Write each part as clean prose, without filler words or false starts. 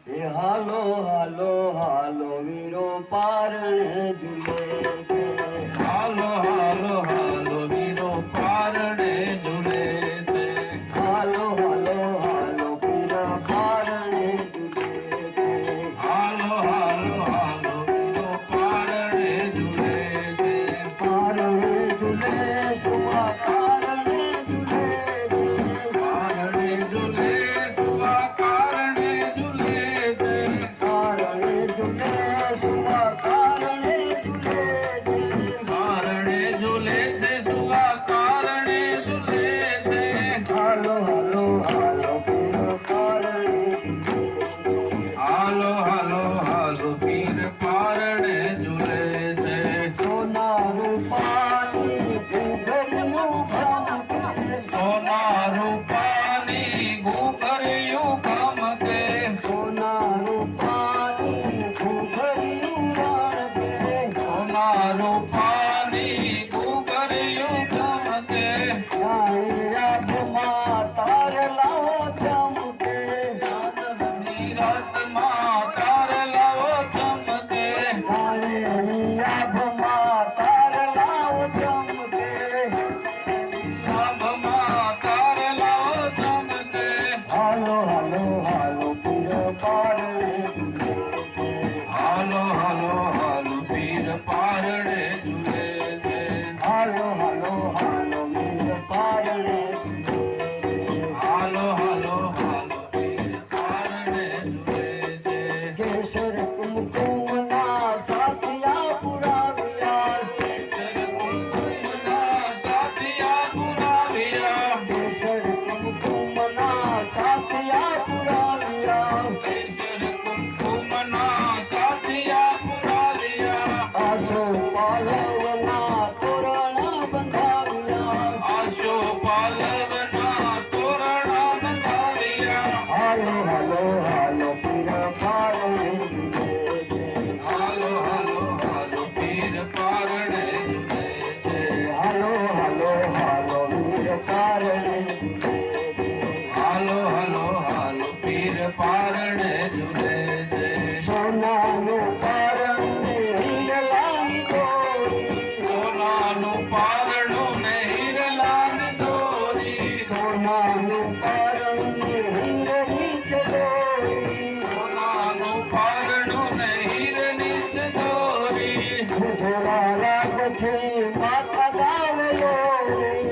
એ હાલો હાલો હાલો વીરો પારણે ઝૂલે છે. હાલો હાલો હાલો વીરો પારણે ઝૂલે છે. હાલો હાલો હાલો વીરો પારણે ઝૂલે છે. હાલો હાલો હાલો વીરો પારણે ઝૂલે છે. પારણે ઝૂલે સુવા પારણે ઝૂલે છે. પારણે ઝૂલે સુવા પારણે ઝૂલે છે. પારણે ઝૂલે સુવા પારણે ઝૂલે છે. પારણે ઝૂલે છે સુવા પારણે ઝૂલે છે. હાલો હાલો હાલો વીરો પારણે ઝૂલે છે. હાલો હાલો હાલો પીર પારણે ઝૂલે છે. સોના રૂપાની ઘૂંઘરીયું ભમકે. સોના રૂપાની ઘૂંઘરીયું ગમકે. સોના રૂપાની ઘૂંઘરીયું વળગે. સોના રૂપાની ઘૂંઘરીયું ગમકે. આંખમાં તારલાઓ ચમકે. ચાંદની રાતમાં તારલાઓ ચમકે. આંખમાં તારલાઓ ચમકે. આંખમાં તારલાઓ ચમકે. હાલો હાલો હાલો પીર પારણે ઝૂલે છે. હાલો હાલો હાલો પીર પારણે ઝૂલે છે. હાલો હાલો હાલો વીર પારણે ઝૂલે છે. હાલો હાલો હાલો પીર પારણે ઝૂલે છે. કેસર કુમકુમના સાથિયા પુરાવ્યા. કુમકુમના સાથિયા પુરાવ્યા. કેસર કુમકુમના સાથિયા પુરાવ્યા. કુમકુમના સાથિયા પુરાવ્યા. આસો પાલવના તોરણ બંધાવ્યા. આશો પાલવના તોરણા બંધાવ્યા. હાલો હાલો હાલો પીર પારણે ઝૂલે છે. હાલો હાલો હાલો પીર પારણે ઝૂલે છે. હાલો હાલો હાલો વીર પારણે ઝૂલે છે. હાલો હાલો હાલો પીર પારણે ઝૂલે છે. સોનાનું પારણે હીરલાની દોરી. સોનાનું પારણું ને હીરલાની દોરી. સોનાનું પારણે હીરની ચડોરી. સોનાનું પારણું ને હીરની દોરી. ધોરા રાખથી માતા ગાવે લોરી.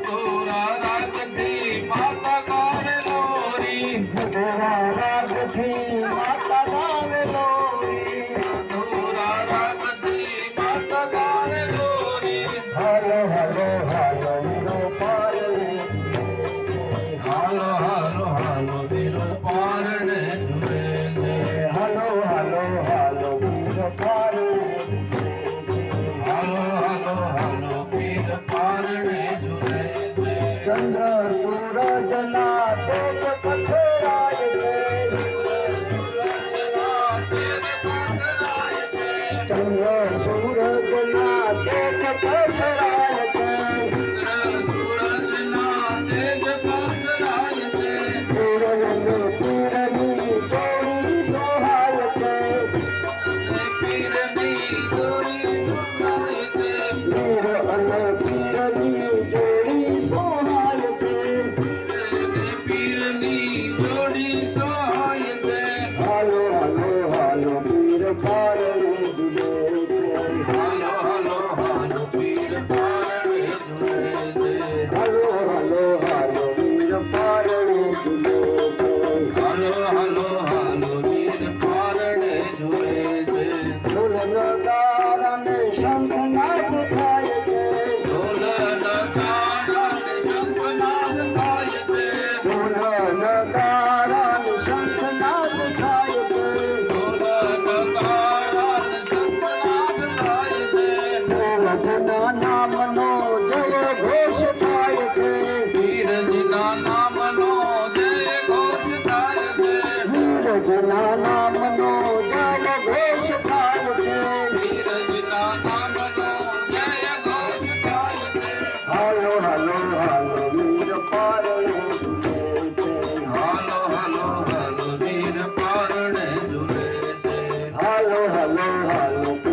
તોરા રાખતી માતા ગાવે લોરી. ધોરા રાખથી માતા ગાવે લોરી. તોરા રાખતી માતા ગાવે લોરી. હાલો હાલો હાલો વીરો પારણે ઝૂલે છે. હાલો હાલો હાલો વીરો પારણે ઝૂલે છે. હાલો હાલો હાલો વીર પારણે ઝૂલે છે. હાલો હાલો હાલો પીર પારણે ઝૂલે છે. ચંદ્ર સૂરજના તેજ પથરાય છે. સૂરજના તેજ પથરાય છે. ચંદ્ર સૂરજના તેજ પથરાય છે. સૂરજના તેજ પથરાય છે. સૂરજને પીરની જોડી સોહાય છે. પીરની દોરી ઝુલાય છે. વીર અને પીરની જોડી સોહાય છે. પીરની જોડી સહાય છે. હાલો હાલો હાલો વીર પારણે ઝૂલે છે. હાલો હાલો હાલો પીર પારણે ઝૂલે છે. હાલો હાલો હાલો વીર પારણે ઝૂલે છે. હાલો હાલો હાલો પીર પારણે ઝૂલે છે. ઢોલ નગારાને શંખનાદ થાય છે. ઢોલ નગારાને શંખનાદ થાય છે. ઢોલ નગારાને શંખનાદ થાય છે. ઢોલ નગારાને શંખનાદ થાય છે. ધીરજના નામનો જય ઘોષ થાય છે. ધીરજના નામનો જય ઘોષ થાય છે. ધીરજના નામનો જય ઘોષ થાય છે. ધીરજના નામનો જય ઘોષ થાય છે. હાલો હાલો હાલો વીર પારણે ઝૂલે છે. હાલો હાલો હાલો વીર પારણે હાલો હાલો